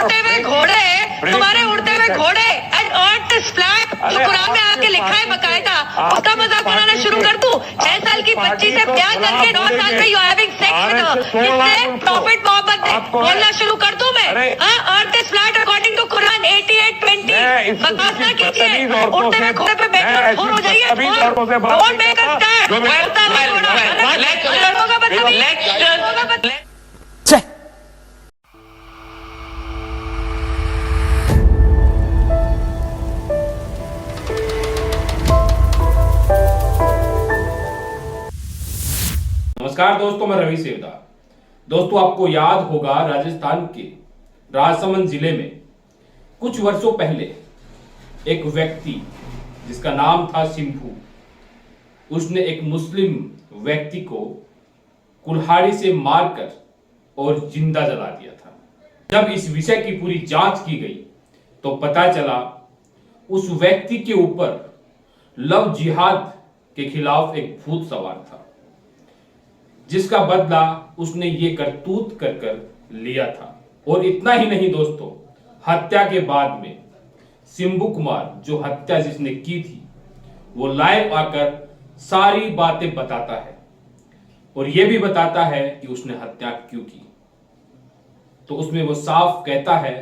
उड़ते हुए घोड़े, तुम्हारे उड़ते हुए घोड़े एंड अर्थ फ्लैट जो कुरान में आके लिखा है बकायदा, उसका मजाक बनाना शुरू कर दूं। 6 साल की बच्ची से प्यार करके 9 साल में you having sex with prophet Mohammad ने बोलना शुरू कर दूं मैं? Earth is flat according to Quran 88:20। बकवास ना कीजिए, उड़ते हुए घोड़े पे बैठकर फोर हो जाइए। Don't make a stand. नमस्कार दोस्तों, मैं रवि सेवदार। दोस्तों, आपको याद होगा राजस्थान के राजसमंद जिले में कुछ वर्षों पहले एक व्यक्ति जिसका नाम था सिंभू, उसने एक मुस्लिम व्यक्ति को कुल्हाड़ी से मारकर और जिंदा जला दिया था। जब इस विषय की पूरी जांच की गई तो पता चला उस व्यक्ति के ऊपर लव जिहाद के खिलाफ एक भूत सवार था, जिसका बदला उसने ये करतूत कर कर लिया था। और इतना ही नहीं दोस्तों, हत्या के बाद में सिंभू कुमार, जो हत्या जिसने की थी, वो लाइव आकर सारी बातें बताता है और ये भी बताता है कि उसने हत्या क्यों की। तो उसमें वो साफ कहता है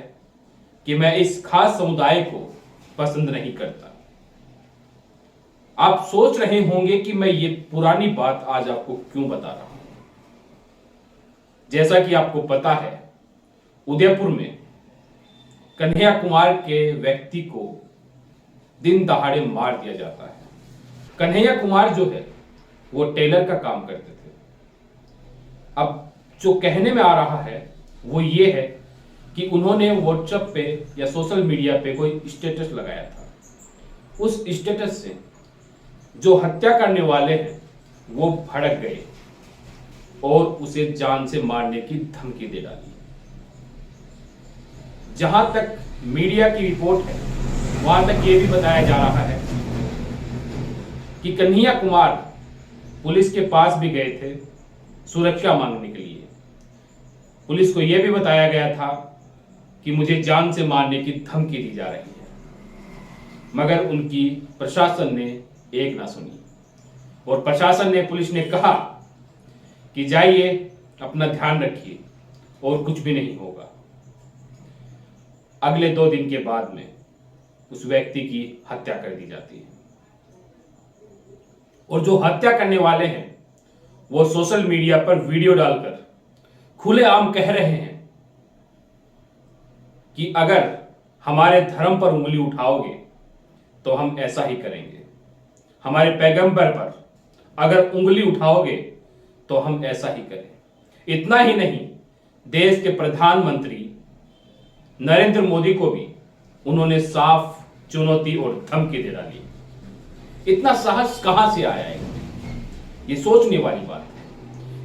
कि मैं इस खास समुदाय को पसंद नहीं करता। आप सोच रहे होंगे कि मैं ये पुरानी बात आज आपको क्यों बता रहा हूं। जैसा कि आपको पता है, उदयपुर में कन्हैया कुमार के व्यक्ति को दिन दहाड़े मार दिया जाता है। कन्हैया कुमार जो है वो टेलर का काम करते थे। अब जो कहने में आ रहा है वो ये है कि उन्होंने व्हाट्सएप पे या सोशल मीडिया पे कोई स्टेटस लगाया था। उस स्टेटस से जो हत्या करने वाले हैं वो भड़क गए और उसे जान से मारने की धमकी दे डाली। जहां तक मीडिया की रिपोर्ट है, वहां तक यह भी बताया जा रहा है कि कन्हैया कुमार पुलिस के पास भी गए थे सुरक्षा मांगने के लिए। पुलिस को यह भी बताया गया था कि मुझे जान से मारने की धमकी दी जा रही है, मगर उनकी प्रशासन ने एक ना सुनी और प्रशासन ने, पुलिस ने कहा कि जाइए, अपना ध्यान रखिए और कुछ भी नहीं होगा। अगले 2 दिन के बाद में उस व्यक्ति की हत्या कर दी जाती है और जो हत्या करने वाले हैं वो सोशल मीडिया पर वीडियो डालकर खुलेआम कह रहे हैं कि अगर हमारे धर्म पर उंगली उठाओगे तो हम ऐसा ही करेंगे, हमारे पैगंबर पर अगर उंगली उठाओगे तो हम ऐसा ही करें। इतना ही नहीं, देश के प्रधानमंत्री नरेंद्र मोदी को भी उन्होंने साफ चुनौती और धमकी दे डाली। इतना साहस कहां से आया है, ये सोचने वाली बात है।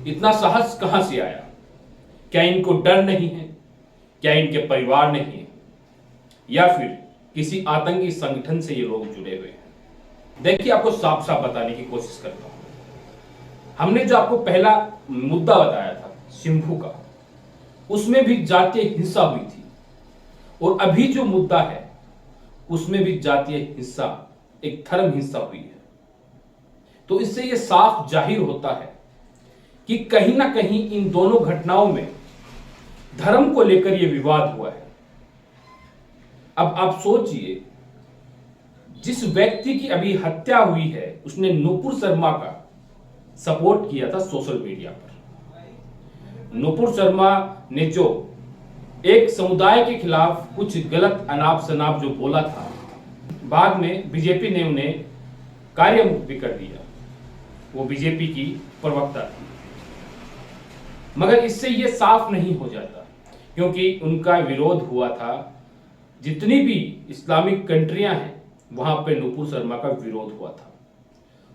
इतना साहस कहां से आया? क्या इनको डर नहीं है? क्या इनके परिवार नहीं है? या फिर किसी आतंकी संगठन से ये लोग जुड़े हुए हैं? देखिए, आपको साफ साफ बताने की कोशिश करता हूं। हमने जो आपको पहला मुद्दा बताया था सिंभू का, उसमें भी जातीय हिंसा हुई थी और अभी जो मुद्दा है उसमें भी जातीय हिंसा, एक धर्म हिंसा हुई है। तो इससे यह साफ जाहिर होता है कि कहीं ना कहीं इन दोनों घटनाओं में धर्म को लेकर यह विवाद हुआ है। अब आप सोचिए, जिस व्यक्ति की अभी हत्या हुई है उसने नुपुर शर्मा का सपोर्ट किया था सोशल मीडिया पर। नुपुर शर्मा ने जो एक समुदाय के खिलाफ कुछ गलत अनाप शनाप जो बोला था, बाद में बीजेपी ने उन्हें कार्य भी कर दिया। वो बीजेपी की प्रवक्ता थी, मगर इससे यह साफ नहीं हो जाता क्योंकि उनका विरोध हुआ था। जितनी भी इस्लामिक कंट्रियां हैं वहां पे नुपुर शर्मा का विरोध हुआ था।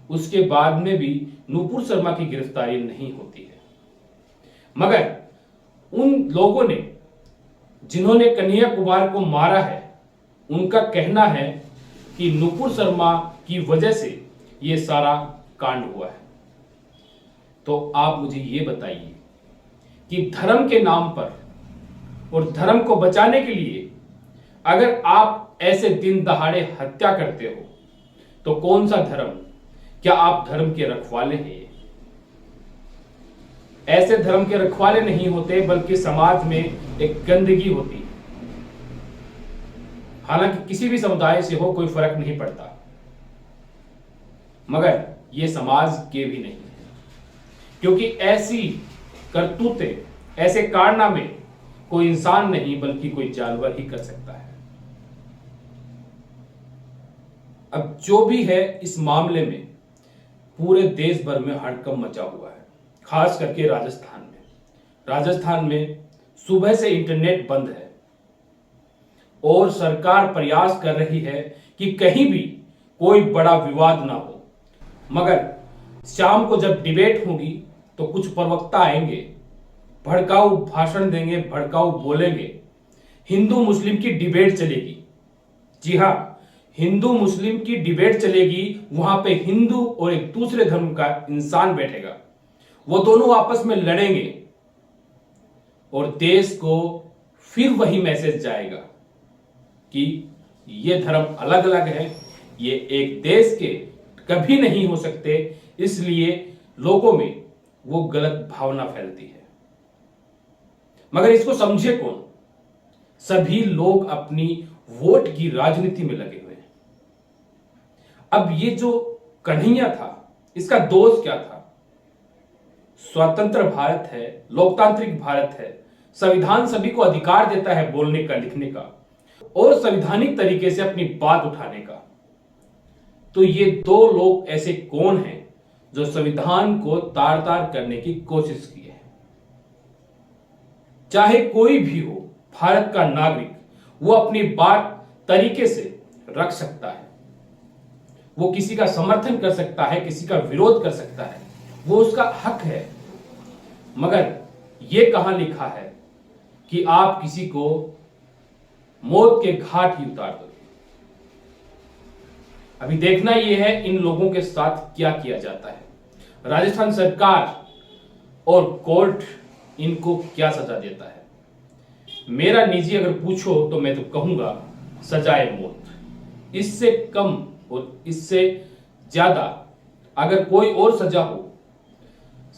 उसके बाद में भी नुपुर शर्मा की गिरफ्तारी नहीं होती है, मगर उन लोगों ने जिन्होंने कन्हैया कुमार को मारा है, उनका कहना है कि नुपुर शर्मा की वजह से ये सारा कांड हुआ है। तो आप मुझे ये बताइए कि धर्म के नाम पर और धर्म को बचाने के लिए अगर आप ऐसे दिन दहाड़े हत्या करते हो तो कौन सा धर्म? क्या आप धर्म के रखवाले हैं? ऐसे धर्म के रखवाले नहीं होते, बल्कि समाज में एक गंदगी होती है। हालांकि किसी भी समुदाय से हो कोई फर्क नहीं पड़ता, मगर यह समाज के भी नहीं है, क्योंकि ऐसी करतूतें, ऐसे कारनामे कोई इंसान नहीं बल्कि कोई जानवर ही कर सकता है। अब जो भी है, इस मामले में पूरे देश भर में हड़कंप मचा हुआ है, खास करके राजस्थान में। राजस्थान में सुबह से इंटरनेट बंद है और सरकार प्रयास कर रही है कि कहीं भी कोई बड़ा विवाद ना हो, मगर शाम को जब डिबेट होगी तो कुछ प्रवक्ता आएंगे, भड़काऊ भाषण देंगे, भड़काऊ बोलेंगे, हिंदू मुस्लिम की डिबेट चलेगी। जी हां, हिंदू मुस्लिम की डिबेट चलेगी। वहां पे हिंदू और एक दूसरे धर्म का इंसान बैठेगा, वो दोनों आपस में लड़ेंगे और देश को फिर वही मैसेज जाएगा कि ये धर्म अलग अलग है, ये एक देश के कभी नहीं हो सकते। इसलिए लोगों में वो गलत भावना फैलती है, मगर इसको समझे कौन? सभी लोग अपनी वोट की राजनीति में लगे हुए हैं। अब ये जो कन्हैया था, इसका दोष क्या था? स्वतंत्र भारत है, लोकतांत्रिक भारत है, संविधान सभी को अधिकार देता है बोलने का, लिखने का और संवैधानिक तरीके से अपनी बात उठाने का। तो ये दो लोग ऐसे कौन हैं जो संविधान को तार तार करने की कोशिश की है? चाहे कोई भी हो, भारत का नागरिक, वो अपनी बात तरीके से रख सकता है, वो किसी का समर्थन कर सकता है, किसी का विरोध कर सकता है, वो उसका हक है। मगर यह कहां लिखा है कि आप किसी को मौत के घाट ही उतार दोगे? अभी देखना यह है इन लोगों के साथ क्या किया जाता है। राजस्थान सरकार और कोर्ट इनको क्या सजा देता है। मेरा निजी अगर पूछो तो मैं तो कहूंगा सजाए मौत। इससे कम और इससे ज्यादा अगर कोई और सजा हो,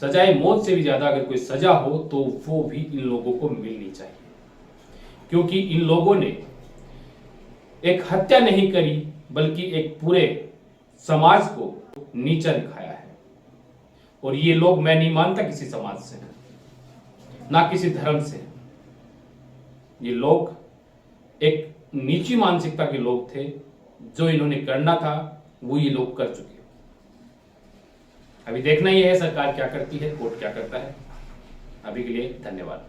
सजाए मौत से भी ज्यादा अगर कोई सजा हो, तो वो भी इन लोगों को मिलनी चाहिए, क्योंकि इन लोगों ने एक हत्या नहीं करी बल्कि एक पूरे समाज को नीचा दिखाया है। और ये लोग, मैं नहीं मानता किसी समाज से, ना किसी धर्म से, ये लोग एक नीची मानसिकता के लोग थे। जो इन्होंने करना था वो ये लोग कर चुके। अभी देखना ही है सरकार क्या करती है, कोर्ट क्या करता है। अभी के लिए धन्यवाद।